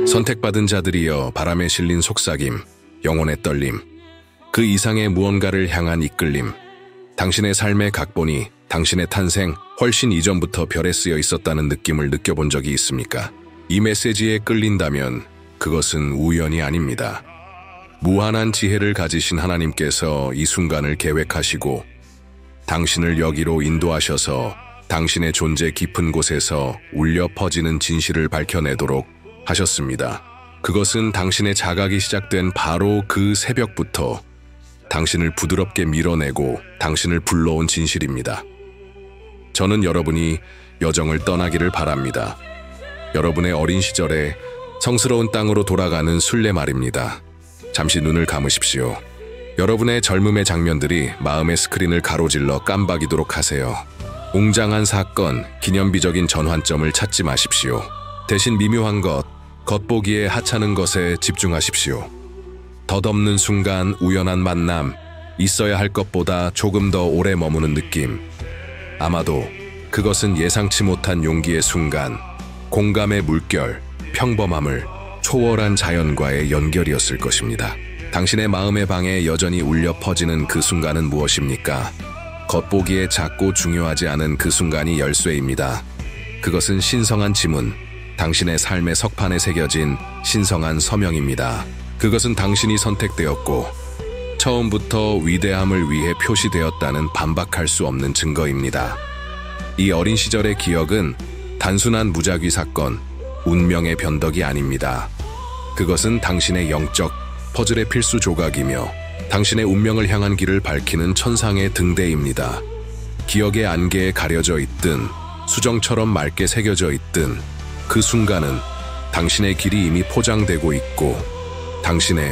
선택받은 자들이여 바람에 실린 속삭임, 영혼의 떨림, 그 이상의 무언가를 향한 이끌림, 당신의 삶의 각본이 당신의 탄생 훨씬 이전부터 별에 쓰여 있었다는 느낌을 느껴본 적이 있습니까? 이 메시지에 끌린다면 그것은 우연이 아닙니다. 무한한 지혜를 가지신 하나님께서 이 순간을 계획하시고 당신을 여기로 인도하셔서 당신의 존재 깊은 곳에서 울려 퍼지는 진실을 밝혀내도록 하셨습니다. 그것은 당신의 자각이 시작된 바로 그 새벽부터 당신을 부드럽게 밀어내고 당신을 불러온 진실입니다. 저는 여러분이 여정을 떠나기를 바랍니다. 여러분의 어린 시절에 성스러운 땅으로 돌아가는 순례 말입니다. 잠시 눈을 감으십시오. 여러분의 젊음의 장면들이 마음의 스크린을 가로질러 깜박이도록 하세요. 웅장한 사건, 기념비적인 전환점을 찾지 마십시오. 대신 미묘한 것, 겉보기에 하찮은 것에 집중하십시오. 덧없는 순간, 우연한 만남, 있어야 할 것보다 조금 더 오래 머무는 느낌. 아마도 그것은 예상치 못한 용기의 순간, 공감의 물결, 평범함을 초월한 자연과의 연결이었을 것입니다. 당신의 마음의 방에 여전히 울려 퍼지는 그 순간은 무엇입니까? 겉보기에 작고 중요하지 않은 그 순간이 열쇠입니다. 그것은 신성한 지문, 당신의 삶의 석판에 새겨진 신성한 서명입니다. 그것은 당신이 선택되었고 처음부터 위대함을 위해 표시되었다는 반박할 수 없는 증거입니다. 이 어린 시절의 기억은 단순한 무작위 사건, 운명의 변덕이 아닙니다. 그것은 당신의 영적 퍼즐의 필수 조각이며 당신의 운명을 향한 길을 밝히는 천상의 등대입니다. 기억의 안개에 가려져 있든 수정처럼 맑게 새겨져 있든 그 순간은 당신의 길이 이미 포장되고 있고 당신의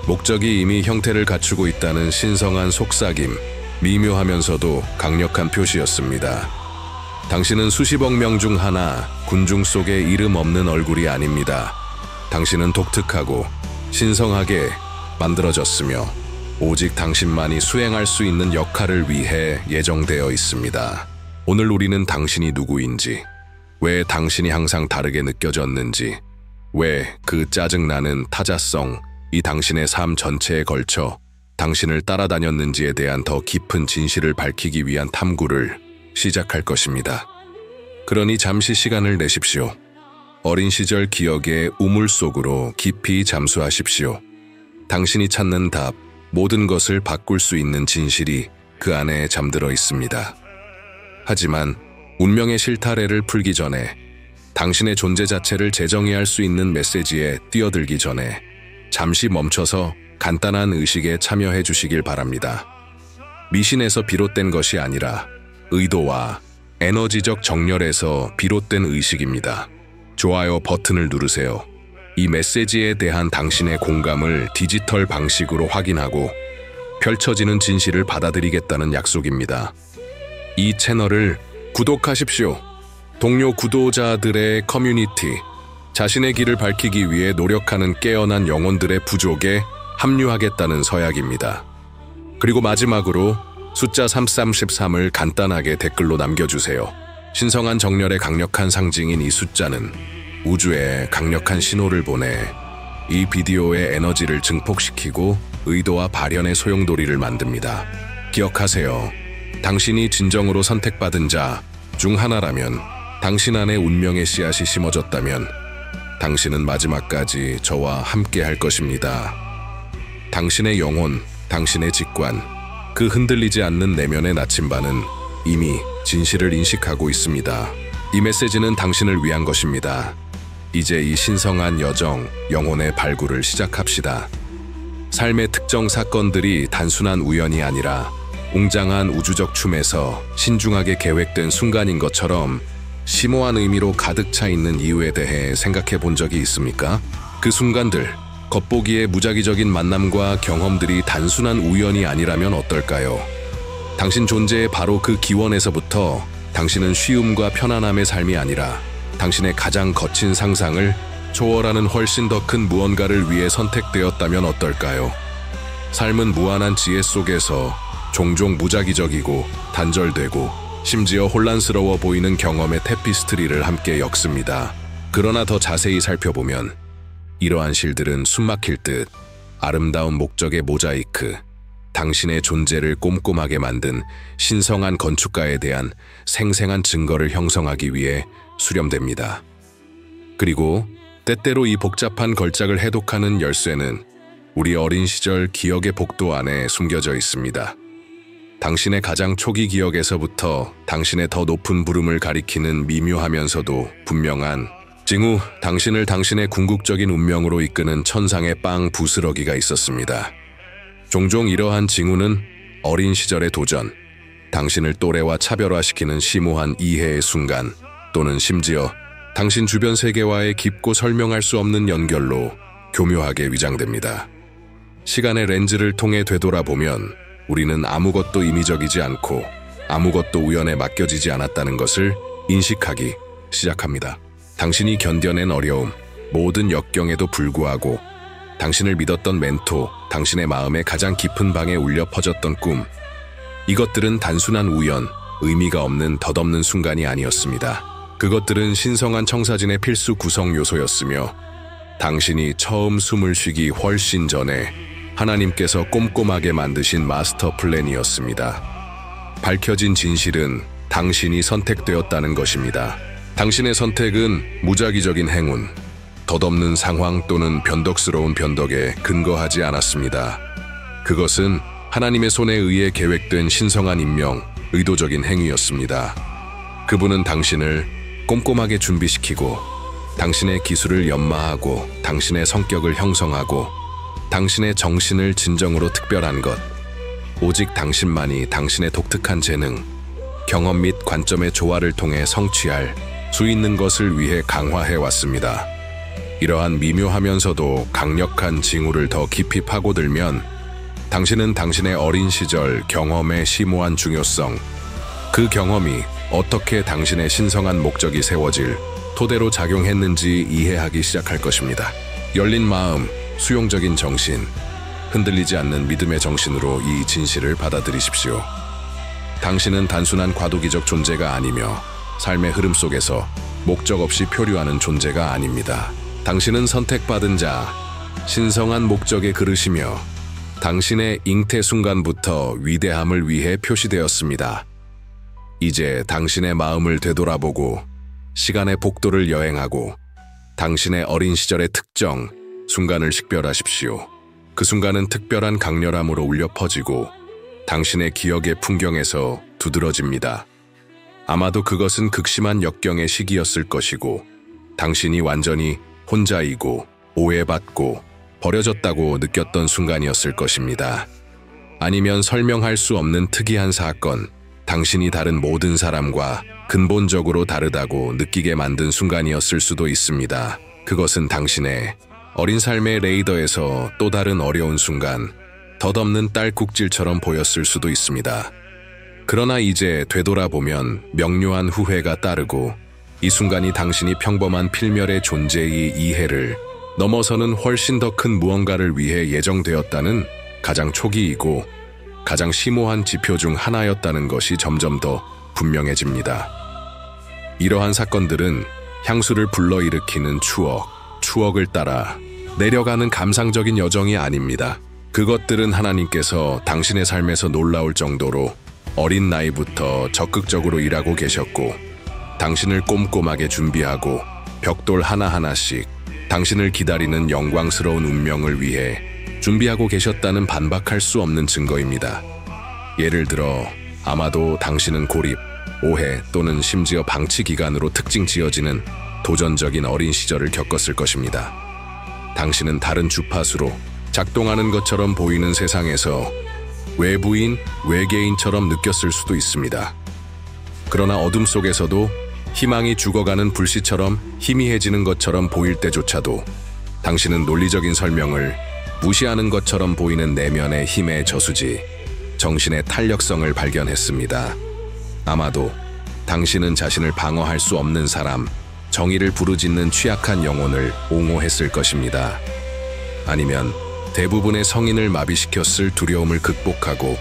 목적이 이미 형태를 갖추고 있다는 신성한 속삭임, 미묘하면서도 강력한 표시였습니다. 당신은 수십억 명 중 하나, 군중 속의 이름 없는 얼굴이 아닙니다. 당신은 독특하고 신성하게 만들어졌으며 오직 당신만이 수행할 수 있는 역할을 위해 예정되어 있습니다. 오늘 우리는 당신이 누구인지, 왜 당신이 항상 다르게 느껴졌는지, 왜 그 짜증나는 타자성, 이 당신의 삶 전체에 걸쳐 당신을 따라다녔는지에 대한 더 깊은 진실을 밝히기 위한 탐구를 시작할 것입니다. 그러니 잠시 시간을 내십시오. 어린 시절 기억의 우물 속으로 깊이 잠수하십시오. 당신이 찾는 답, 모든 것을 바꿀 수 있는 진실이 그 안에 잠들어 있습니다. 하지만 운명의 실타래를 풀기 전에 당신의 존재 자체를 재정의할 수 있는 메시지에 뛰어들기 전에 잠시 멈춰서 간단한 의식에 참여해 주시길 바랍니다. 미신에서 비롯된 것이 아니라 의도와 에너지적 정렬에서 비롯된 의식입니다. 좋아요 버튼을 누르세요. 이 메시지에 대한 당신의 공감을 디지털 방식으로 확인하고 펼쳐지는 진실을 받아들이겠다는 약속입니다. 이 채널을 구독하십시오. 동료 구독자들의 커뮤니티, 자신의 길을 밝히기 위해 노력하는 깨어난 영혼들의 부족에 합류하겠다는 서약입니다. 그리고 마지막으로 숫자 3313을 간단하게 댓글로 남겨주세요. 신성한 정렬의 강력한 상징인 이 숫자는 우주에 강력한 신호를 보내 이 비디오의 에너지를 증폭시키고 의도와 발현의 소용돌이를 만듭니다. 기억하세요. 당신이 진정으로 선택받은 자 중 하나라면, 당신 안에 운명의 씨앗이 심어졌다면 당신은 마지막까지 저와 함께 할 것입니다. 당신의 영혼, 당신의 직관, 그 흔들리지 않는 내면의 나침반은 이미 진실을 인식하고 있습니다. 이 메시지는 당신을 위한 것입니다. 이제 이 신성한 여정, 영혼의 발굴을 시작합시다. 삶의 특정 사건들이 단순한 우연이 아니라 웅장한 우주적 춤에서 신중하게 계획된 순간인 것처럼 심오한 의미로 가득 차 있는 이유에 대해 생각해 본 적이 있습니까? 그 순간들, 겉보기에 무작위적인 만남과 경험들이 단순한 우연이 아니라면 어떨까요? 당신 존재의 바로 그 기원에서부터 당신은 쉬움과 편안함의 삶이 아니라 당신의 가장 거친 상상을 초월하는 훨씬 더 큰 무언가를 위해 선택되었다면 어떨까요? 삶은 무한한 지혜 속에서 종종 무작위적이고 단절되고 심지어 혼란스러워 보이는 경험의 테피스트리를 함께 엮습니다. 그러나 더 자세히 살펴보면 이러한 실들은 숨막힐 듯 아름다운 목적의 모자이크, 당신의 존재를 꼼꼼하게 만든 신성한 건축가에 대한 생생한 증거를 형성하기 위해 수렴됩니다. 그리고 때때로 이 복잡한 걸작을 해독하는 열쇠는 우리 어린 시절 기억의 복도 안에 숨겨져 있습니다. 당신의 가장 초기 기억에서부터 당신의 더 높은 부름을 가리키는 미묘하면서도 분명한 징후, 당신을 당신의 궁극적인 운명으로 이끄는 천상의 빵 부스러기가 있었습니다. 종종 이러한 징후는 어린 시절의 도전, 당신을 또래와 차별화시키는 심오한 이해의 순간, 또는 심지어 당신 주변 세계와의 깊고 설명할 수 없는 연결로 교묘하게 위장됩니다. 시간의 렌즈를 통해 되돌아보면 우리는 아무것도 임의적이지 않고 아무것도 우연에 맡겨지지 않았다는 것을 인식하기 시작합니다. 당신이 견뎌낸 어려움, 모든 역경에도 불구하고 당신을 믿었던 멘토, 당신의 마음의 가장 깊은 방에 울려 퍼졌던 꿈, 이것들은 단순한 우연, 의미가 없는 덧없는 순간이 아니었습니다. 그것들은 신성한 청사진의 필수 구성 요소였으며 당신이 처음 숨을 쉬기 훨씬 전에 하나님께서 꼼꼼하게 만드신 마스터 플랜이었습니다. 밝혀진 진실은 당신이 선택되었다는 것입니다. 당신의 선택은 무작위적인 행운, 덧없는 상황 또는 변덕스러운 변덕에 근거하지 않았습니다. 그것은 하나님의 손에 의해 계획된 신성한 임명, 의도적인 행위였습니다. 그분은 당신을 꼼꼼하게 준비시키고 당신의 기술을 연마하고 당신의 성격을 형성하고 당신의 정신을 진정으로 특별한 것, 오직 당신만이 당신의 독특한 재능, 경험 및 관점의 조화를 통해 성취할 수 있는 것을 위해 강화해왔습니다. 이러한 미묘하면서도 강력한 징후를 더 깊이 파고들면 당신은 당신의 어린 시절 경험의 심오한 중요성, 그 경험이 어떻게 당신의 신성한 목적이 세워질 토대로 작용했는지 이해하기 시작할 것입니다. 열린 마음, 수용적인 정신, 흔들리지 않는 믿음의 정신으로 이 진실을 받아들이십시오. 당신은 단순한 과도기적 존재가 아니며 삶의 흐름 속에서 목적 없이 표류하는 존재가 아닙니다. 당신은 선택받은 자, 신성한 목적의 그릇이며 당신의 잉태 순간부터 위대함을 위해 표시되었습니다. 이제 당신의 마음을 되돌아보고 시간의 복도를 여행하고 당신의 어린 시절의 특정 순간을 식별하십시오. 그 순간은 특별한 강렬함으로 울려 퍼지고 당신의 기억의 풍경에서 두드러집니다. 아마도 그것은 극심한 역경의 시기였을 것이고 당신이 완전히 혼자이고 오해받고 버려졌다고 느꼈던 순간이었을 것입니다. 아니면 설명할 수 없는 특이한 사건, 당신이 다른 모든 사람과 근본적으로 다르다고 느끼게 만든 순간이었을 수도 있습니다. 그것은 당신의 어린 삶의 레이더에서 또 다른 어려운 순간, 덧없는 딸꾹질처럼 보였을 수도 있습니다. 그러나 이제 되돌아보면 명료한 후회가 따르고 이 순간이 당신이 평범한 필멸의 존재의 이해를 넘어서는 훨씬 더 큰 무언가를 위해 예정되었다는 가장 초기이고 가장 심오한 지표 중 하나였다는 것이 점점 더 분명해집니다. 이러한 사건들은 향수를 불러일으키는 추억을 따라 내려가는 감상적인 여정이 아닙니다. 그것들은 하나님께서 당신의 삶에서 놀라울 정도로 어린 나이부터 적극적으로 일하고 계셨고 당신을 꼼꼼하게 준비하고 벽돌 하나하나씩 당신을 기다리는 영광스러운 운명을 위해 준비하고 계셨다는 반박할 수 없는 증거입니다. 예를 들어 아마도 당신은 고립, 오해 또는 심지어 방치 기간으로 특징 지어지는 도전적인 어린 시절을 겪었을 것입니다. 당신은 다른 주파수로 작동하는 것처럼 보이는 세상에서 외부인, 외계인처럼 느꼈을 수도 있습니다. 그러나 어둠 속에서도 희망이 죽어가는 불씨처럼 희미해지는 것처럼 보일 때조차도 당신은 논리적인 설명을 무시하는 것처럼 보이는 내면의 힘의 저수지, 정신의 탄력성을 발견했습니다. 아마도 당신은 자신을 방어할 수 없는 사람, 정의를 부르짖는 취약한 영혼을 옹호했을 것입니다. 아니면 대부분의 성인을 마비시켰을 두려움을 극복하고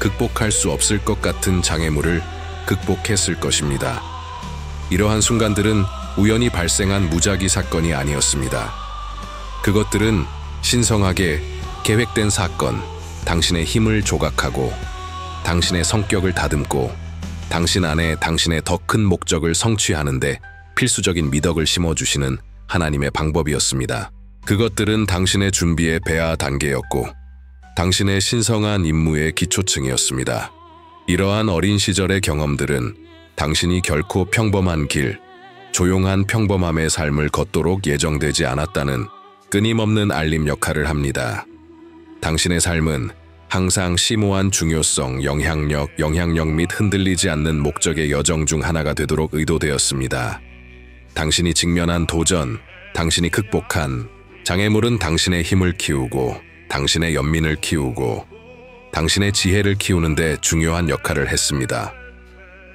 극복할 수 없을 것 같은 장애물을 극복했을 것입니다. 이러한 순간들은 우연히 발생한 무작위 사건이 아니었습니다. 그것들은 신성하게 계획된 사건, 당신의 힘을 조각하고 당신의 성격을 다듬고 당신 안에 당신의 더 큰 목적을 성취하는데 필수적인 미덕을 심어주시는 하나님의 방법이었습니다. 그것들은 당신의 준비의 배아 단계였고 당신의 신성한 임무의 기초층이었습니다. 이러한 어린 시절의 경험들은 당신이 결코 평범한 길, 조용한 평범함의 삶을 걷도록 예정되지 않았다는 끊임없는 알림 역할을 합니다. 당신의 삶은 항상 심오한 중요성, 영향력 및 흔들리지 않는 목적의 여정 중 하나가 되도록 의도되었습니다. 당신이 직면한 도전, 당신이 극복한 장애물은 당신의 힘을 키우고 당신의 연민을 키우고 당신의 지혜를 키우는데 중요한 역할을 했습니다.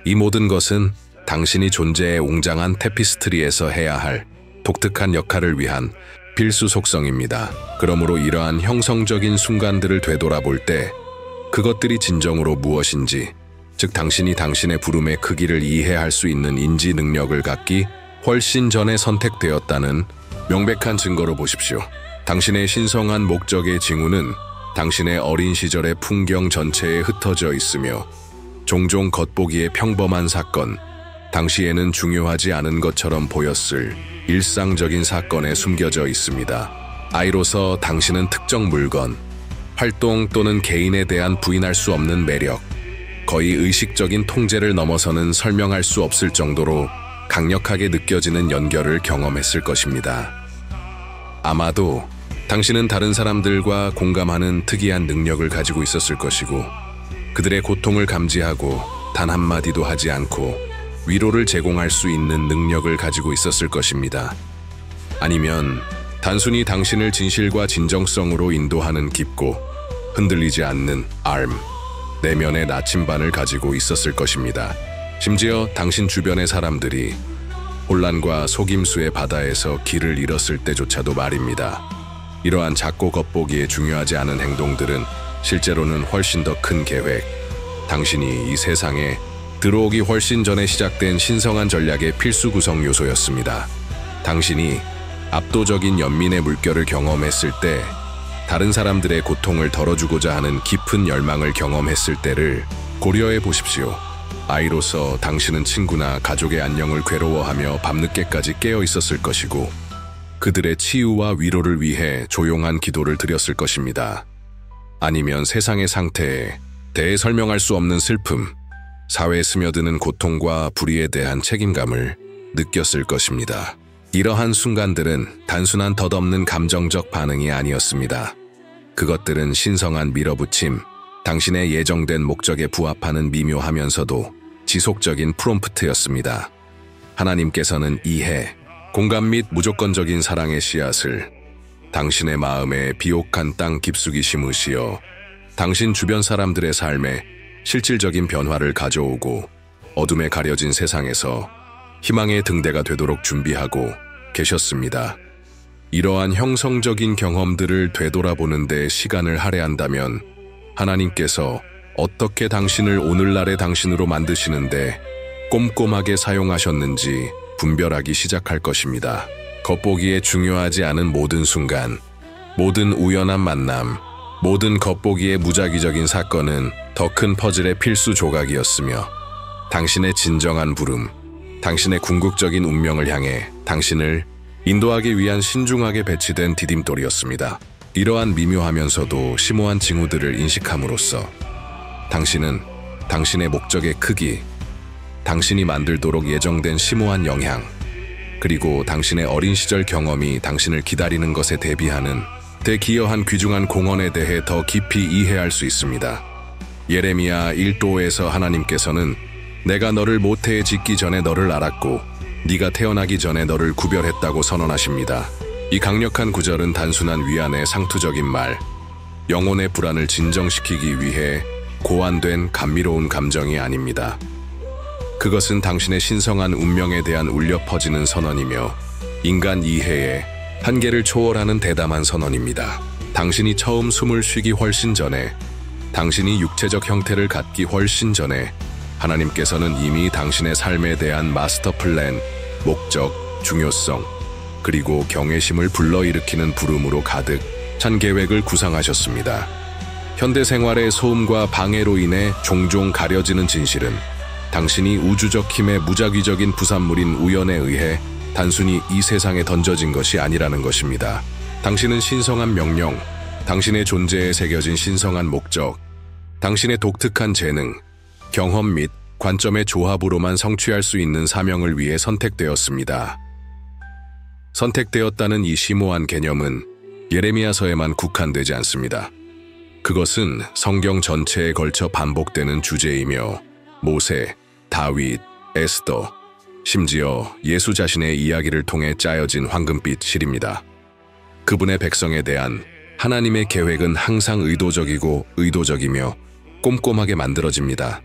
이 모든 것은 당신이 존재의 웅장한 테피스트리에서 해야 할 독특한 역할을 위한 필수 속성입니다. 그러므로 이러한 형성적인 순간들을 되돌아볼 때 그것들이 진정으로 무엇인지, 즉 당신이 당신의 부름의 크기를 이해할 수 있는 인지 능력을 갖기 훨씬 전에 선택되었다는 명백한 증거로 보십시오. 당신의 신성한 목적의 징후는 당신의 어린 시절의 풍경 전체에 흩어져 있으며 종종 겉보기에 평범한 사건, 당시에는 중요하지 않은 것처럼 보였을 일상적인 사건에 숨겨져 있습니다. 아이로서 당신은 특정 물건, 활동 또는 개인에 대한 부인할 수 없는 매력, 거의 의식적인 통제를 넘어서는 설명할 수 없을 정도로 강력하게 느껴지는 연결을 경험했을 것입니다. 아마도 당신은 다른 사람들과 공감하는 특이한 능력을 가지고 있었을 것이고 그들의 고통을 감지하고 단 한마디도 하지 않고 위로를 제공할 수 있는 능력을 가지고 있었을 것입니다. 아니면 단순히 당신을 진실과 진정성으로 인도하는 깊고 흔들리지 않는 내면의 나침반을 가지고 있었을 것입니다. 심지어 당신 주변의 사람들이 혼란과 속임수의 바다에서 길을 잃었을 때조차도 말입니다. 이러한 작고 겉보기에 중요하지 않은 행동들은 실제로는 훨씬 더 큰 계획, 당신이 이 세상에 들어오기 훨씬 전에 시작된 신성한 전략의 필수 구성 요소였습니다. 당신이 압도적인 연민의 물결을 경험했을 때, 다른 사람들의 고통을 덜어주고자 하는 깊은 열망을 경험했을 때를 고려해 보십시오. 아이로서 당신은 친구나 가족의 안녕을 괴로워하며 밤늦게까지 깨어 있었을 것이고 그들의 치유와 위로를 위해 조용한 기도를 드렸을 것입니다. 아니면 세상의 상태에 대해 설명할 수 없는 슬픔, 사회에 스며드는 고통과 불의에 대한 책임감을 느꼈을 것입니다. 이러한 순간들은 단순한 덧없는 감정적 반응이 아니었습니다. 그것들은 신성한 밀어붙임, 당신의 예정된 목적에 부합하는 미묘하면서도 지속적인 프롬프트였습니다. 하나님께서는 이해, 공감 및 무조건적인 사랑의 씨앗을 당신의 마음에 비옥한 땅 깊숙이 심으시어 당신 주변 사람들의 삶에 실질적인 변화를 가져오고 어둠에 가려진 세상에서 희망의 등대가 되도록 준비하고 계셨습니다. 이러한 형성적인 경험들을 되돌아보는 데 시간을 할애한다면 하나님께서 어떻게 당신을 오늘날의 당신으로 만드시는데 꼼꼼하게 사용하셨는지 분별하기 시작할 것입니다. 겉보기에 중요하지 않은 모든 순간, 모든 우연한 만남, 모든 겉보기에 무작위적인 사건은 더 큰 퍼즐의 필수 조각이었으며 당신의 진정한 부름, 당신의 궁극적인 운명을 향해 당신을 인도하기 위한 신중하게 배치된 디딤돌이었습니다. 이러한 미묘하면서도 심오한 징후들을 인식함으로써 당신은 당신의 목적의 크기, 당신이 만들도록 예정된 심오한 영향, 그리고 당신의 어린 시절 경험이 당신을 기다리는 것에 대비하는 대기여한 귀중한 공헌에 대해 더 깊이 이해할 수 있습니다. 예레미야 1도에서 하나님께서는 내가 너를 모태에 짓기 전에 너를 알았고 네가 태어나기 전에 너를 구별했다고 선언하십니다. 이 강력한 구절은 단순한 위안의 상투적인 말, 영혼의 불안을 진정시키기 위해 고안된 감미로운 감정이 아닙니다. 그것은 당신의 신성한 운명에 대한 울려 퍼지는 선언이며 인간 이해의 한계를 초월하는 대담한 선언입니다. 당신이 처음 숨을 쉬기 훨씬 전에 당신이 육체적 형태를 갖기 훨씬 전에 하나님께서는 이미 당신의 삶에 대한 마스터 플랜, 목적, 중요성, 그리고 경외심을 불러일으키는 부름으로 가득 찬 계획을 구상하셨습니다. 현대 생활의 소음과 방해로 인해 종종 가려지는 진실은 당신이 우주적 힘의 무작위적인 부산물인 우연에 의해 단순히 이 세상에 던져진 것이 아니라는 것입니다. 당신은 신성한 명령, 당신의 존재에 새겨진 신성한 목적, 당신의 독특한 재능, 경험 및 관점의 조합으로만 성취할 수 있는 사명을 위해 선택되었습니다. 선택되었다는 이 심오한 개념은 예레미야서에만 국한되지 않습니다. 그것은 성경 전체에 걸쳐 반복되는 주제이며 모세, 다윗, 에스더, 심지어 예수 자신의 이야기를 통해 짜여진 황금빛 실입니다. 그분의 백성에 대한 하나님의 계획은 항상 의도적이며 꼼꼼하게 만들어집니다.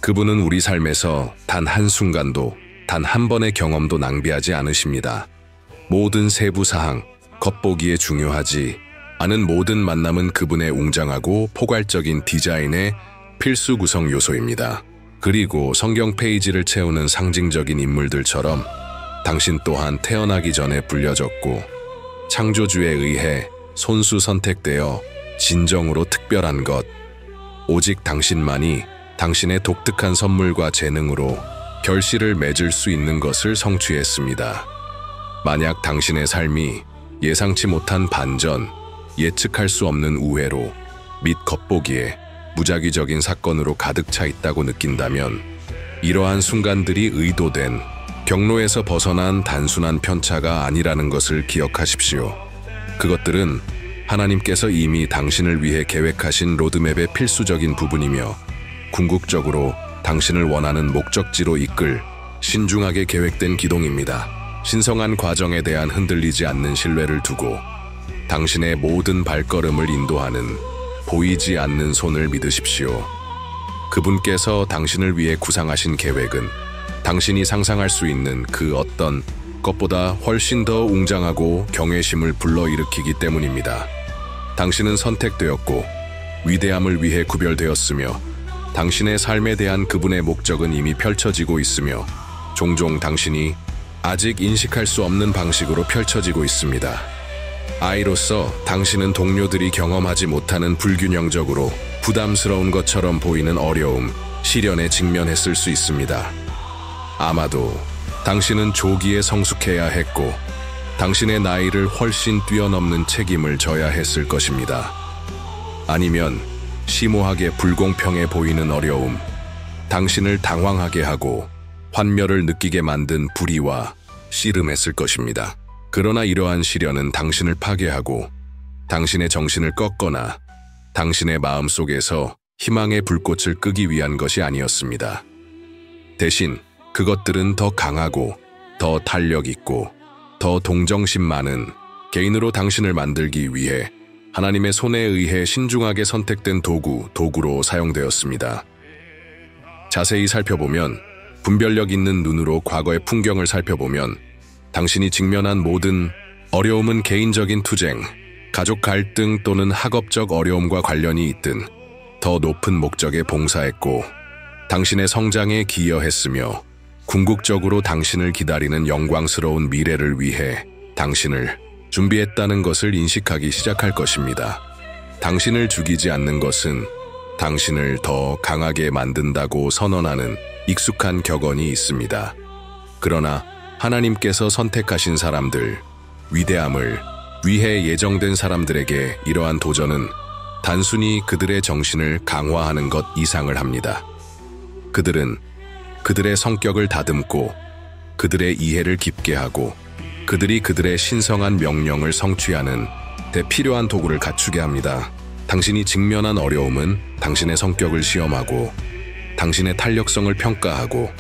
그분은 우리 삶에서 단 한순간도, 단 한 번의 경험도 낭비하지 않으십니다. 모든 세부 사항, 겉보기에 중요하지 않은 모든 만남은 그분의 웅장하고 포괄적인 디자인의 필수 구성 요소입니다. 그리고 성경 페이지를 채우는 상징적인 인물들처럼 당신 또한 태어나기 전에 불려졌고 창조주에 의해 손수 선택되어 진정으로 특별한 것, 오직 당신만이 당신의 독특한 선물과 재능으로 결실을 맺을 수 있는 것을 성취했습니다. 만약 당신의 삶이 예상치 못한 반전, 예측할 수 없는 우회로 및 겉보기에 무작위적인 사건으로 가득 차 있다고 느낀다면 이러한 순간들이 의도된 경로에서 벗어난 단순한 편차가 아니라는 것을 기억하십시오. 그것들은 하나님께서 이미 당신을 위해 계획하신 로드맵의 필수적인 부분이며 궁극적으로 당신을 원하는 목적지로 이끌 신중하게 계획된 기동입니다. 신성한 과정에 대한 흔들리지 않는 신뢰를 두고 당신의 모든 발걸음을 인도하는 보이지 않는 손을 믿으십시오. 그분께서 당신을 위해 구상하신 계획은 당신이 상상할 수 있는 그 어떤 것보다 훨씬 더 웅장하고 경외심을 불러일으키기 때문입니다. 당신은 선택되었고 위대함을 위해 구별되었으며 당신의 삶에 대한 그분의 목적은 이미 펼쳐지고 있으며 종종 당신이 아직 인식할 수 없는 방식으로 펼쳐지고 있습니다. 아이로서 당신은 동료들이 경험하지 못하는 불균형적으로 부담스러운 것처럼 보이는 어려움, 시련에 직면했을 수 있습니다. 아마도 당신은 조기에 성숙해야 했고 당신의 나이를 훨씬 뛰어넘는 책임을 져야 했을 것입니다. 아니면 심오하게 불공평해 보이는 어려움, 당신을 당황하게 하고 환멸을 느끼게 만든 불의와 씨름했을 것입니다. 그러나 이러한 시련은 당신을 파괴하고 당신의 정신을 꺾거나 당신의 마음속에서 희망의 불꽃을 끄기 위한 것이 아니었습니다. 대신 그것들은 더 강하고 더 탄력 있고 더 동정심 많은 개인으로 당신을 만들기 위해 하나님의 손에 의해 신중하게 선택된 도구로 사용되었습니다. 자세히 살펴보면, 분별력 있는 눈으로 과거의 풍경을 살펴보면 당신이 직면한 모든 어려움은 개인적인 투쟁, 가족 갈등 또는 학업적 어려움과 관련이 있든 더 높은 목적에 봉사했고 당신의 성장에 기여했으며 궁극적으로 당신을 기다리는 영광스러운 미래를 위해 당신을 준비했다는 것을 인식하기 시작할 것입니다. 당신을 죽이지 않는 것은 당신을 더 강하게 만든다고 선언하는 익숙한 격언이 있습니다. 그러나 하나님께서 선택하신 사람들, 위대함을 위해 예정된 사람들에게 이러한 도전은 단순히 그들의 정신을 강화하는 것 이상을 합니다. 그들은 그들의 성격을 다듬고 그들의 이해를 깊게 하고 그들이 그들의 신성한 명령을 성취하는 데 필요한 도구를 갖추게 합니다. 당신이 직면한 어려움은 당신의 성격을 시험하고 당신의 탄력성을 평가하고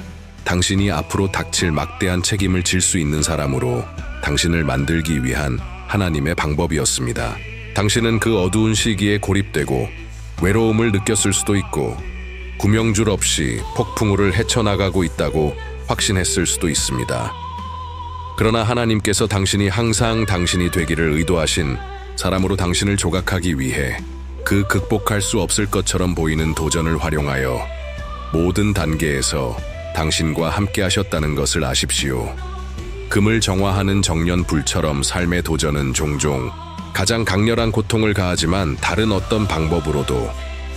당신이 앞으로 닥칠 막대한 책임을 질 수 있는 사람으로 당신을 만들기 위한 하나님의 방법이었습니다. 당신은 그 어두운 시기에 고립되고 외로움을 느꼈을 수도 있고 구명줄 없이 폭풍우를 헤쳐나가고 있다고 확신했을 수도 있습니다. 그러나 하나님께서 당신이 항상 당신이 되기를 의도하신 사람으로 당신을 조각하기 위해 그 극복할 수 없을 것처럼 보이는 도전을 활용하여 모든 단계에서 당신과 함께 하셨다는 것을 아십시오. 금을 정화하는 정년불처럼 삶의 도전은 종종 가장 강렬한 고통을 가하지만 다른 어떤 방법으로도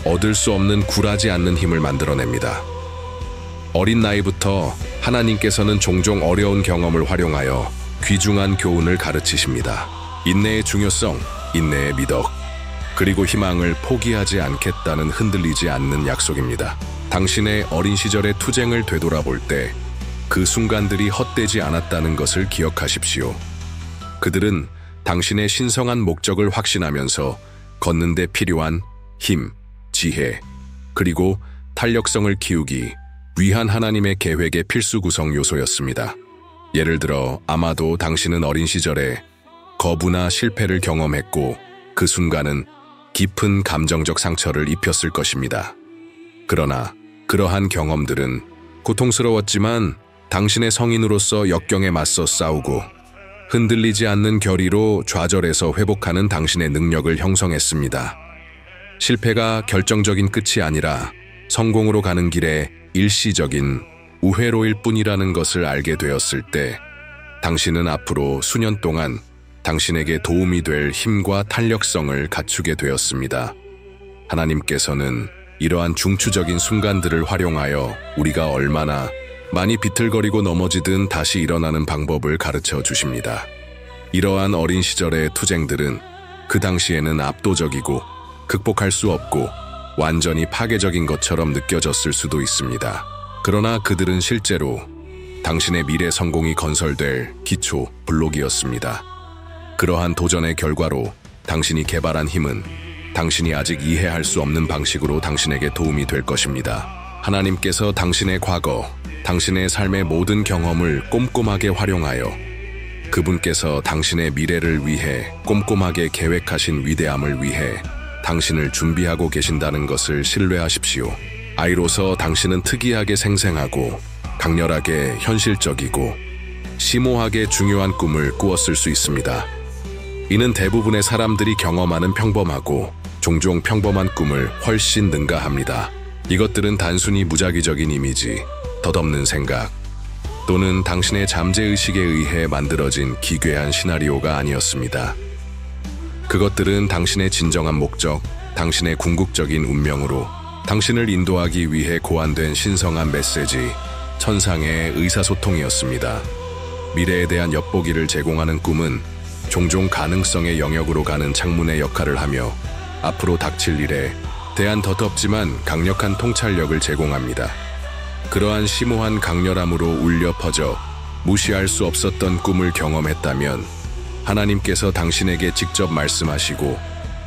얻을 수 없는 굴하지 않는 힘을 만들어냅니다. 어린 나이부터 하나님께서는 종종 어려운 경험을 활용하여 귀중한 교훈을 가르치십니다. 인내의 중요성, 인내의 미덕, 그리고 희망을 포기하지 않겠다는 흔들리지 않는 약속입니다. 당신의 어린 시절의 투쟁을 되돌아볼 때 그 순간들이 헛되지 않았다는 것을 기억하십시오. 그들은 당신의 신성한 목적을 확신하면서 걷는 데 필요한 힘, 지혜, 그리고 탄력성을 키우기 위한 하나님의 계획의 필수 구성 요소였습니다. 예를 들어 아마도 당신은 어린 시절에 거부나 실패를 경험했고 그 순간은 깊은 감정적 상처를 입혔을 것입니다. 그러나 그러한 경험들은 고통스러웠지만 당신의 성인으로서 역경에 맞서 싸우고 흔들리지 않는 결의로 좌절에서 회복하는 당신의 능력을 형성했습니다. 실패가 결정적인 끝이 아니라 성공으로 가는 길에 일시적인 우회로일 뿐이라는 것을 알게 되었을 때 당신은 앞으로 수년 동안 당신에게 도움이 될 힘과 탄력성을 갖추게 되었습니다. 하나님께서는 이러한 중추적인 순간들을 활용하여 우리가 얼마나 많이 비틀거리고 넘어지든 다시 일어나는 방법을 가르쳐 주십니다. 이러한 어린 시절의 투쟁들은 그 당시에는 압도적이고 극복할 수 없고 완전히 파괴적인 것처럼 느껴졌을 수도 있습니다. 그러나 그들은 실제로 당신의 미래 성공이 건설될 기초, 블록이었습니다. 그러한 도전의 결과로 당신이 개발한 힘은 당신이 아직 이해할 수 없는 방식으로 당신에게 도움이 될 것입니다. 하나님께서 당신의 과거, 당신의 삶의 모든 경험을 꼼꼼하게 활용하여 그분께서 당신의 미래를 위해 꼼꼼하게 계획하신 위대함을 위해 당신을 준비하고 계신다는 것을 신뢰하십시오. 아이로서 당신은 특이하게 생생하고 강렬하게 현실적이고 심오하게 중요한 꿈을 꾸었을 수 있습니다. 이는 대부분의 사람들이 경험하는 평범하고 종종 평범한 꿈을 훨씬 능가합니다. 이것들은 단순히 무작위적인 이미지, 덧없는 생각, 또는 당신의 잠재의식에 의해 만들어진 기괴한 시나리오가 아니었습니다. 그것들은 당신의 진정한 목적, 당신의 궁극적인 운명으로 당신을 인도하기 위해 고안된 신성한 메시지, 천상의 의사소통이었습니다. 미래에 대한 엿보기를 제공하는 꿈은 종종 가능성의 영역으로 가는 창문의 역할을 하며 앞으로 닥칠 일에 대한 덧없지만 강력한 통찰력을 제공합니다. 그러한 심오한 강렬함으로 울려 퍼져 무시할 수 없었던 꿈을 경험했다면 하나님께서 당신에게 직접 말씀하시고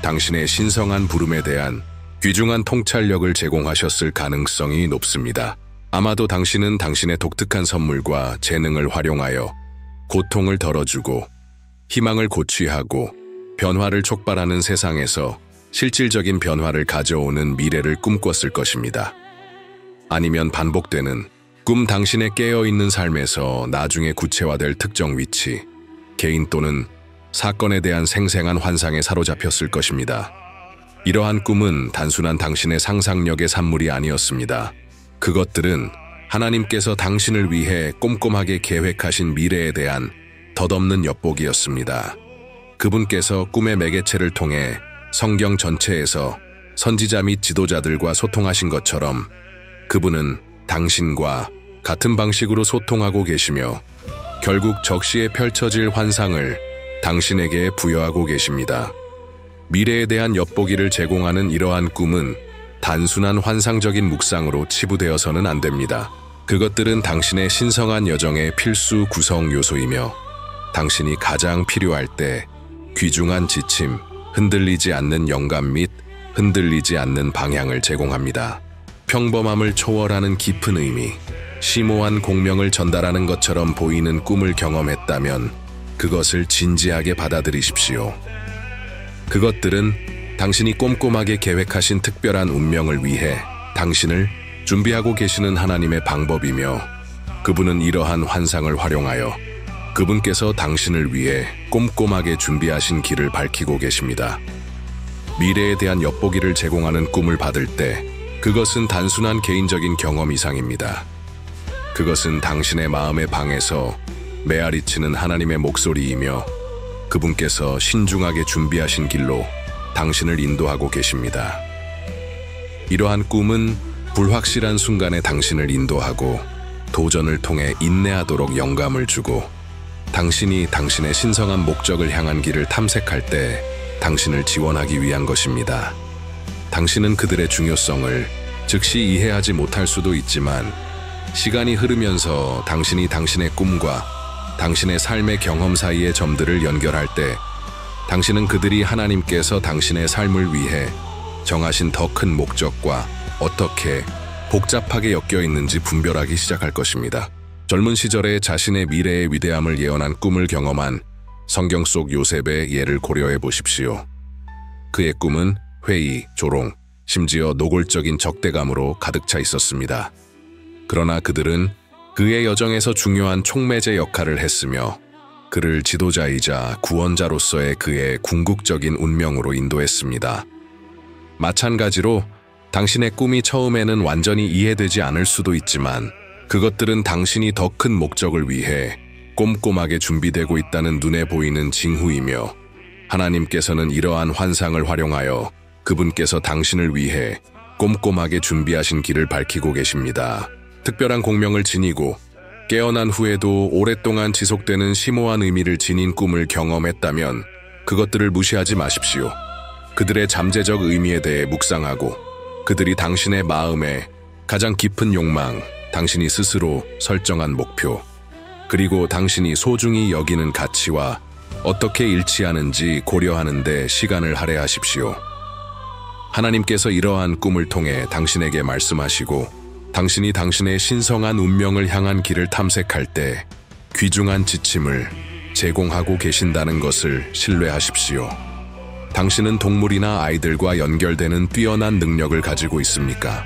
당신의 신성한 부름에 대한 귀중한 통찰력을 제공하셨을 가능성이 높습니다. 아마도 당신은 당신의 독특한 선물과 재능을 활용하여 고통을 덜어주고 희망을 고취하고 변화를 촉발하는 세상에서 실질적인 변화를 가져오는 미래를 꿈꿨을 것입니다. 아니면 반복되는 꿈 당신의 깨어있는 삶에서 나중에 구체화될 특정 위치, 개인 또는 사건에 대한 생생한 환상에 사로잡혔을 것입니다. 이러한 꿈은 단순한 당신의 상상력의 산물이 아니었습니다. 그것들은 하나님께서 당신을 위해 꼼꼼하게 계획하신 미래에 대한 덧없는 엿보기였습니다. 그분께서 꿈의 매개체를 통해 성경 전체에서 선지자 및 지도자들과 소통하신 것처럼 그분은 당신과 같은 방식으로 소통하고 계시며 결국 적시에 펼쳐질 환상을 당신에게 부여하고 계십니다. 미래에 대한 엿보기를 제공하는 이러한 꿈은 단순한 환상적인 묵상으로 치부되어서는 안 됩니다. 그것들은 당신의 신성한 여정의 필수 구성 요소이며 당신이 가장 필요할 때 귀중한 지침, 흔들리지 않는 영감 및 흔들리지 않는 방향을 제공합니다. 평범함을 초월하는 깊은 의미, 심오한 공명을 전달하는 것처럼 보이는 꿈을 경험했다면 그것을 진지하게 받아들이십시오. 그것들은 당신이 꼼꼼하게 계획하신 특별한 운명을 위해 당신을 준비하고 계시는 하나님의 방법이며 그분은 이러한 환상을 활용하여 그분께서 당신을 위해 꼼꼼하게 준비하신 길을 밝히고 계십니다. 미래에 대한 엿보기를 제공하는 꿈을 받을 때 그것은 단순한 개인적인 경험 이상입니다. 그것은 당신의 마음의 방에서 메아리치는 하나님의 목소리이며 그분께서 신중하게 준비하신 길로 당신을 인도하고 계십니다. 이러한 꿈은 불확실한 순간에 당신을 인도하고 도전을 통해 인내하도록 영감을 주고 당신이 당신의 신성한 목적을 향한 길을 탐색할 때 당신을 지원하기 위한 것입니다. 당신은 그들의 중요성을 즉시 이해하지 못할 수도 있지만 시간이 흐르면서 당신이 당신의 꿈과 당신의 삶의 경험 사이의 점들을 연결할 때 당신은 그들이 하나님께서 당신의 삶을 위해 정하신 더 큰 목적과 어떻게 복잡하게 엮여 있는지 분별하기 시작할 것입니다. 젊은 시절에 자신의 미래의 위대함을 예언한 꿈을 경험한 성경 속 요셉의 예를 고려해 보십시오. 그의 꿈은 회의, 조롱, 심지어 노골적인 적대감으로 가득 차 있었습니다. 그러나 그들은 그의 여정에서 중요한 촉매제 역할을 했으며 그를 지도자이자 구원자로서의 그의 궁극적인 운명으로 인도했습니다. 마찬가지로 당신의 꿈이 처음에는 완전히 이해되지 않을 수도 있지만 그것들은 당신이 더 큰 목적을 위해 꼼꼼하게 준비되고 있다는 눈에 보이는 징후이며 하나님께서는 이러한 환상을 활용하여 그분께서 당신을 위해 꼼꼼하게 준비하신 길을 밝히고 계십니다. 특별한 공명을 지니고 깨어난 후에도 오랫동안 지속되는 심오한 의미를 지닌 꿈을 경험했다면 그것들을 무시하지 마십시오. 그들의 잠재적 의미에 대해 묵상하고 그들이 당신의 마음의 가장 깊은 욕망, 당신이 스스로 설정한 목표, 그리고 당신이 소중히 여기는 가치와 어떻게 일치하는지 고려하는 데 시간을 할애하십시오. 하나님께서 이러한 꿈을 통해 당신에게 말씀하시고 당신이 당신의 신성한 운명을 향한 길을 탐색할 때 귀중한 지침을 제공하고 계신다는 것을 신뢰하십시오. 당신은 동물이나 아이들과 연결되는 뛰어난 능력을 가지고 있습니까?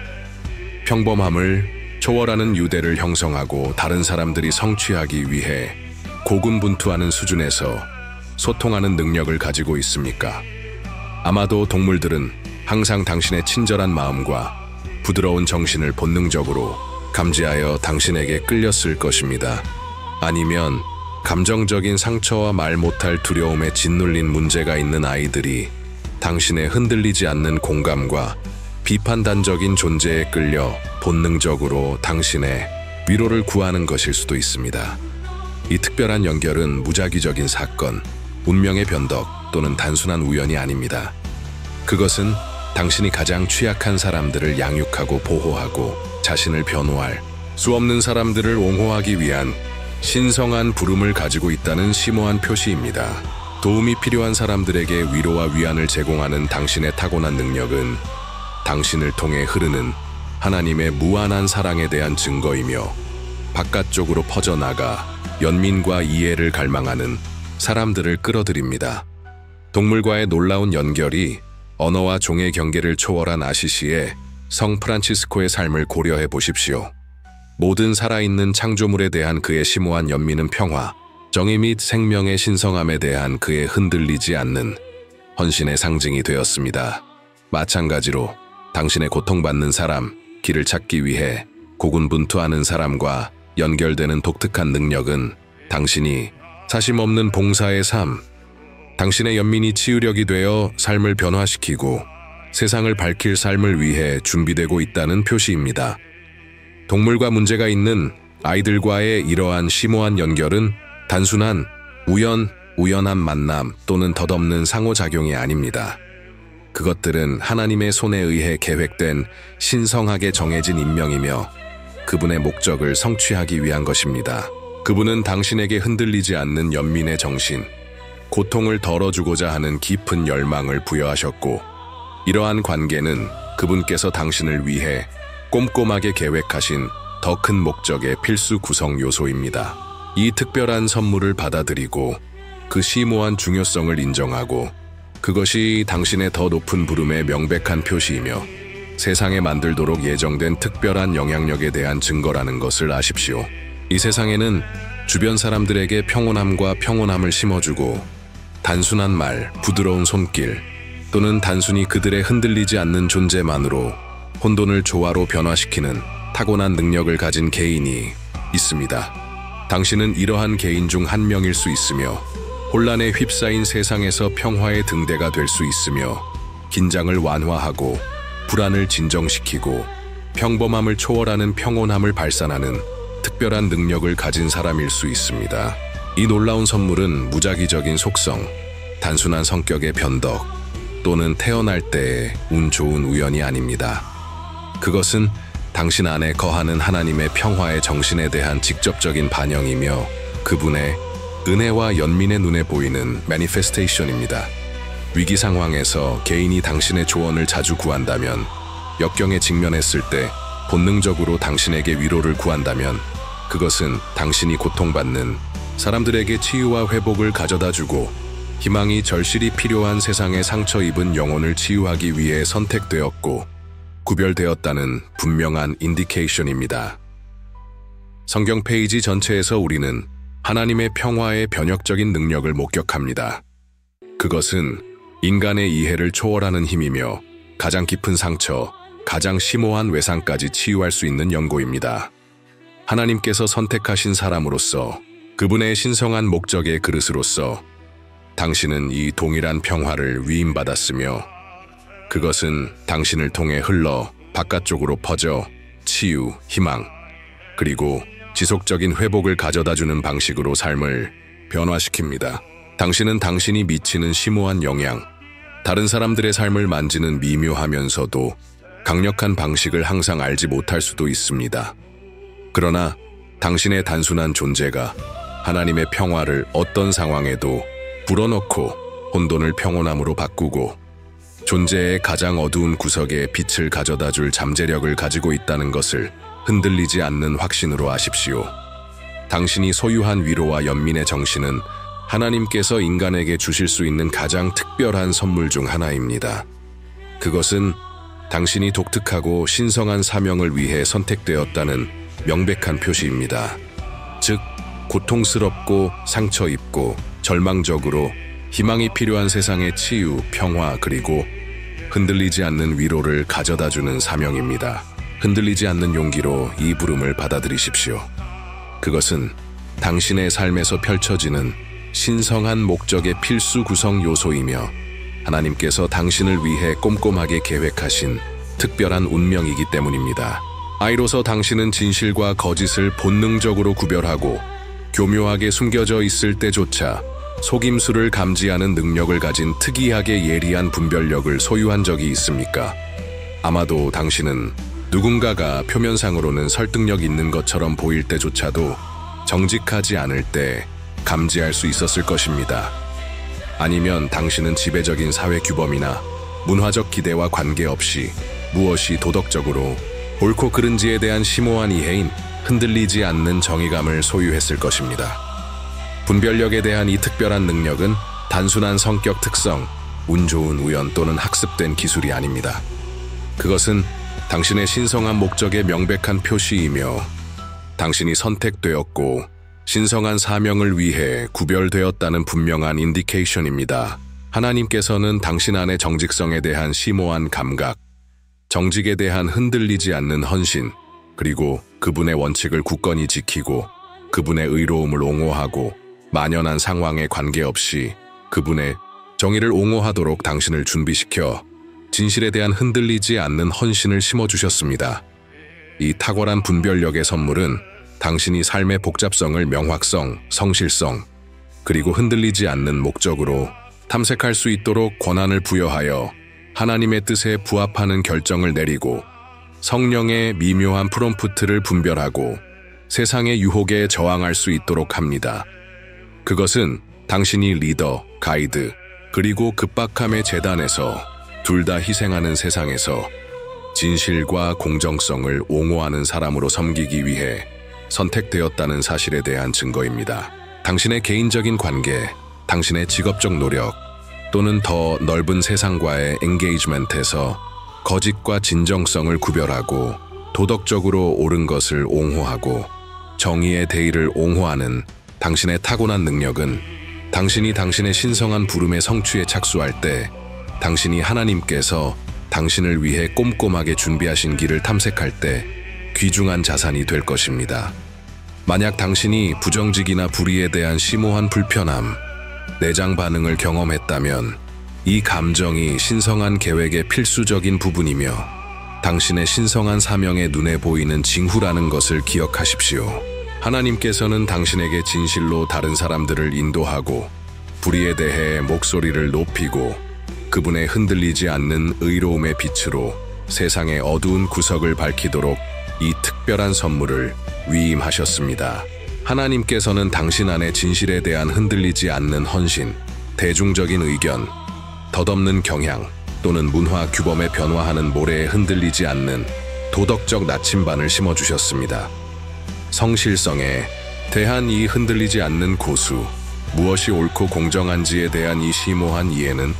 평범함을 초월하는 유대를 형성하고 다른 사람들이 성취하기 위해 고군분투하는 수준에서 소통하는 능력을 가지고 있습니까? 아마도 동물들은 항상 당신의 친절한 마음과 부드러운 정신을 본능적으로 감지하여 당신에게 끌렸을 것입니다. 아니면 감정적인 상처와 말 못할 두려움에 짓눌린 문제가 있는 아이들이 당신의 흔들리지 않는 공감과 비판단적인 존재에 끌려 본능적으로 당신의 위로를 구하는 것일 수도 있습니다. 이 특별한 연결은 무작위적인 사건, 운명의 변덕 또는 단순한 우연이 아닙니다. 그것은 당신이 가장 취약한 사람들을 양육하고 보호하고 자신을 변호할 수 없는 사람들을 옹호하기 위한 신성한 부름을 가지고 있다는 심오한 표시입니다. 도움이 필요한 사람들에게 위로와 위안을 제공하는 당신의 타고난 능력은 당신을 통해 흐르는 하나님의 무한한 사랑에 대한 증거이며 바깥쪽으로 퍼져나가 연민과 이해를 갈망하는 사람들을 끌어들입니다. 동물과의 놀라운 연결이 언어와 종의 경계를 초월한 아시시의 성 프란치스코의 삶을 고려해 보십시오. 모든 살아있는 창조물에 대한 그의 심오한 연민은 평화, 정의 및 생명의 신성함에 대한 그의 흔들리지 않는 헌신의 상징이 되었습니다. 마찬가지로 당신의 고통받는 사람, 길을 찾기 위해 고군분투하는 사람과 연결되는 독특한 능력은 당신이 사심없는 봉사의 삶, 당신의 연민이 치유력이 되어 삶을 변화시키고 세상을 밝힐 삶을 위해 준비되고 있다는 표시입니다. 동물과 문제가 있는 아이들과의 이러한 심오한 연결은 단순한 우연한 만남 또는 덧없는 상호작용이 아닙니다. 그것들은 하나님의 손에 의해 계획된 신성하게 정해진 인명이며 그분의 목적을 성취하기 위한 것입니다. 그분은 당신에게 흔들리지 않는 연민의 정신, 고통을 덜어주고자 하는 깊은 열망을 부여하셨고 이러한 관계는 그분께서 당신을 위해 꼼꼼하게 계획하신 더 큰 목적의 필수 구성 요소입니다. 이 특별한 선물을 받아들이고 그 심오한 중요성을 인정하고 그것이 당신의 더 높은 부름의 명백한 표시이며 세상에 만들도록 예정된 특별한 영향력에 대한 증거라는 것을 아십시오. 이 세상에는 주변 사람들에게 평온함과 평온함을 심어주고 단순한 말, 부드러운 손길, 또는 단순히 그들의 흔들리지 않는 존재만으로 혼돈을 조화로 변화시키는 타고난 능력을 가진 개인이 있습니다. 당신은 이러한 개인 중 한 명일 수 있으며 혼란에 휩싸인 세상에서 평화의 등대가 될 수 있으며 긴장을 완화하고 불안을 진정시키고 평범함을 초월하는 평온함을 발산하는 특별한 능력을 가진 사람일 수 있습니다. 이 놀라운 선물은 무작위적인 속성, 단순한 성격의 변덕 또는 태어날 때의 운 좋은 우연이 아닙니다. 그것은 당신 안에 거하는 하나님의 평화의 정신에 대한 직접적인 반영이며 그분의 은혜와 연민의 눈에 보이는 매니페스테이션입니다. 위기 상황에서 개인이 당신의 조언을 자주 구한다면, 역경에 직면했을 때 본능적으로 당신에게 위로를 구한다면 그것은 당신이 고통받는 사람들에게 치유와 회복을 가져다주고 희망이 절실히 필요한 세상에 상처 입은 영혼을 치유하기 위해 선택되었고 구별되었다는 분명한 인디케이션입니다. 성경 페이지 전체에서 우리는 하나님의 평화의 변혁적인 능력을 목격합니다. 그것은 인간의 이해를 초월하는 힘이며 가장 깊은 상처, 가장 심오한 외상까지 치유할 수 있는 연고입니다. 하나님께서 선택하신 사람으로서 그분의 신성한 목적의 그릇으로서 당신은 이 동일한 평화를 위임받았으며 그것은 당신을 통해 흘러 바깥쪽으로 퍼져 치유, 희망, 그리고 지속적인 회복을 가져다주는 방식으로 삶을 변화시킵니다. 당신은 당신이 미치는 심오한 영향, 다른 사람들의 삶을 만지는 미묘하면서도 강력한 방식을 항상 알지 못할 수도 있습니다. 그러나 당신의 단순한 존재가 하나님의 평화를 어떤 상황에도 불어넣고 혼돈을 평온함으로 바꾸고 존재의 가장 어두운 구석에 빛을 가져다 줄 잠재력을 가지고 있다는 것을 흔들리지 않는 확신으로 아십시오. 당신이 소유한 위로와 연민의 정신은 하나님께서 인간에게 주실 수 있는 가장 특별한 선물 중 하나입니다. 그것은 당신이 독특하고 신성한 사명을 위해 선택되었다는 명백한 표시입니다. 즉, 고통스럽고 상처 입고 절망적으로 희망이 필요한 세상의 치유, 평화, 그리고 흔들리지 않는 위로를 가져다주는 사명입니다. 흔들리지 않는 용기로 이 부름을 받아들이십시오. 그것은 당신의 삶에서 펼쳐지는 신성한 목적의 필수 구성 요소이며 하나님께서 당신을 위해 꼼꼼하게 계획하신 특별한 운명이기 때문입니다. 아이로서 당신은 진실과 거짓을 본능적으로 구별하고 교묘하게 숨겨져 있을 때조차 속임수를 감지하는 능력을 가진 특이하게 예리한 분별력을 소유한 적이 있습니까? 아마도 당신은 누군가가 표면상으로는 설득력 있는 것처럼 보일 때조차도 정직하지 않을 때 감지할 수 있었을 것입니다. 아니면 당신은 지배적인 사회 규범이나 문화적 기대와 관계없이 무엇이 도덕적으로 옳고 그른지에 대한 심오한 이해인 흔들리지 않는 정의감을 소유했을 것입니다. 분별력에 대한 이 특별한 능력은 단순한 성격 특성, 운 좋은 우연 또는 학습된 기술이 아닙니다. 그것은 당신의 신성한 목적의 명백한 표시이며 당신이 선택되었고 신성한 사명을 위해 구별되었다는 분명한 인디케이션입니다. 하나님께서는 당신 안의 정직성에 대한 심오한 감각, 정직에 대한 흔들리지 않는 헌신, 그리고 그분의 원칙을 굳건히 지키고 그분의 의로움을 옹호하고 만연한 상황에 관계없이 그분의 정의를 옹호하도록 당신을 준비시켜 진실에 대한 흔들리지 않는 헌신을 심어주셨습니다. 이 탁월한 분별력의 선물은 당신이 삶의 복잡성을 명확성, 성실성, 그리고 흔들리지 않는 목적으로 탐색할 수 있도록 권한을 부여하여 하나님의 뜻에 부합하는 결정을 내리고 성령의 미묘한 프롬프트를 분별하고 세상의 유혹에 저항할 수 있도록 합니다. 그것은 당신이 리더, 가이드, 그리고 급박함의 재단에서 둘 다 희생하는 세상에서 진실과 공정성을 옹호하는 사람으로 섬기기 위해 선택되었다는 사실에 대한 증거입니다. 당신의 개인적인 관계, 당신의 직업적 노력, 또는 더 넓은 세상과의 엔게이지먼트에서 거짓과 진정성을 구별하고 도덕적으로 옳은 것을 옹호하고 정의의 대의를 옹호하는 당신의 타고난 능력은 당신이 당신의 신성한 부름의 성취에 착수할 때 당신이 하나님께서 당신을 위해 꼼꼼하게 준비하신 길을 탐색할 때 귀중한 자산이 될 것입니다. 만약 당신이 부정직이나 불의에 대한 심오한 불편함, 내장 반응을 경험했다면 이 감정이 신성한 계획의 필수적인 부분이며 당신의 신성한 사명에 눈에 보이는 징후라는 것을 기억하십시오. 하나님께서는 당신에게 진실로 다른 사람들을 인도하고 불의에 대해 목소리를 높이고 그분의 흔들리지 않는 의로움의 빛으로 세상의 어두운 구석을 밝히도록 이 특별한 선물을 위임하셨습니다. 하나님께서는 당신 안에 진실에 대한 흔들리지 않는 헌신, 대중적인 의견, 덧없는 경향 또는 문화 규범에 변화하는 모래에 흔들리지 않는 도덕적 나침반을 심어주셨습니다. 성실성에 대한 이 흔들리지 않는 고수, 무엇이 옳고 공정한지에 대한 이 심오한 이해는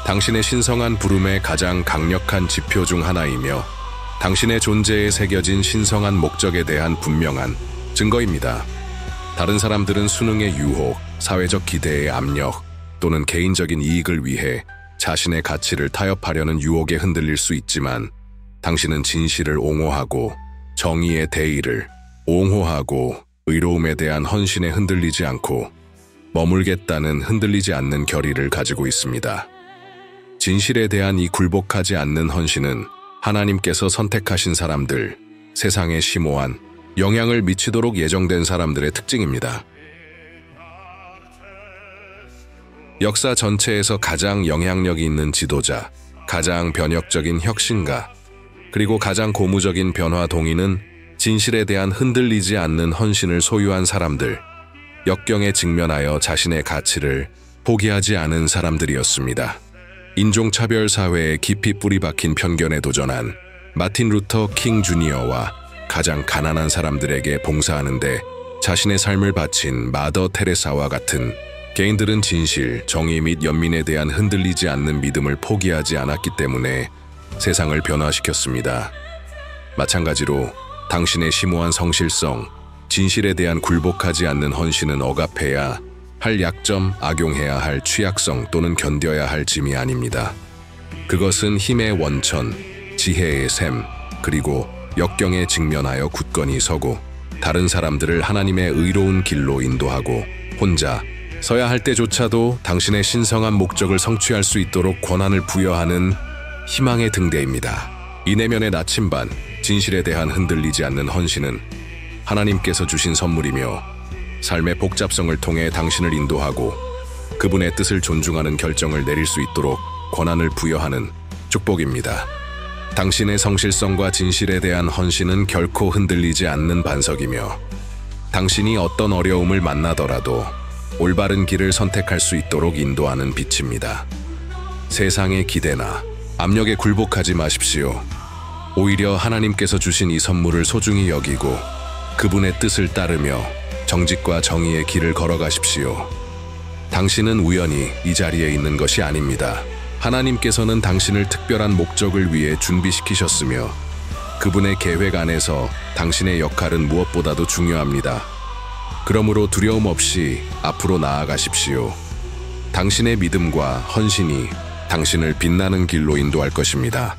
당신의 신성한 부름의 가장 강력한 지표 중 하나이며 당신의 존재에 새겨진 신성한 목적에 대한 분명한 증거입니다. 다른 사람들은 수능의 유혹, 사회적 기대의 압력 또는 개인적인 이익을 위해 자신의 가치를 타협하려는 유혹에 흔들릴 수 있지만 당신은 진실을 옹호하고 정의의 대의를 옹호하고 의로움에 대한 헌신에 흔들리지 않고 머물겠다는 흔들리지 않는 결의를 가지고 있습니다. 진실에 대한 이 굴복하지 않는 헌신은 하나님께서 선택하신 사람들, 세상에 심오한 영향을 미치도록 예정된 사람들의 특징입니다. 역사 전체에서 가장 영향력이 있는 지도자, 가장 변혁적인 혁신가, 그리고 가장 고무적인 변화 동인은 진실에 대한 흔들리지 않는 헌신을 소유한 사람들, 역경에 직면하여 자신의 가치를 포기하지 않은 사람들이었습니다. 인종차별 사회에 깊이 뿌리박힌 편견에 도전한 마틴 루터 킹 주니어와 가장 가난한 사람들에게 봉사하는데 자신의 삶을 바친 마더 테레사와 같은 개인들은 진실, 정의 및 연민에 대한 흔들리지 않는 믿음을 포기하지 않았기 때문에 세상을 변화시켰습니다. 마찬가지로 당신의 심오한 성실성, 진실에 대한 굴복하지 않는 헌신은 억압해야 할 약점, 악용해야 할 취약성 또는 견뎌야 할 짐이 아닙니다. 그것은 힘의 원천, 지혜의 샘, 그리고 역경에 직면하여 굳건히 서고 다른 사람들을 하나님의 의로운 길로 인도하고 혼자 서야 할 때조차도 당신의 신성한 목적을 성취할 수 있도록 권한을 부여하는 희망의 등대입니다. 이 내면의 나침반, 진실에 대한 흔들리지 않는 헌신은 하나님께서 주신 선물이며 삶의 복잡성을 통해 당신을 인도하고 그분의 뜻을 존중하는 결정을 내릴 수 있도록 권한을 부여하는 축복입니다. 당신의 성실성과 진실에 대한 헌신은 결코 흔들리지 않는 반석이며 당신이 어떤 어려움을 만나더라도 올바른 길을 선택할 수 있도록 인도하는 빛입니다. 세상의 기대나 압력에 굴복하지 마십시오. 오히려 하나님께서 주신 이 선물을 소중히 여기고 그분의 뜻을 따르며 정직과 정의의 길을 걸어가십시오. 당신은 우연히 이 자리에 있는 것이 아닙니다. 하나님께서는 당신을 특별한 목적을 위해 준비시키셨으며 그분의 계획 안에서 당신의 역할은 무엇보다도 중요합니다. 그러므로 두려움 없이 앞으로 나아가십시오. 당신의 믿음과 헌신이 당신을 빛나는 길로 인도할 것입니다.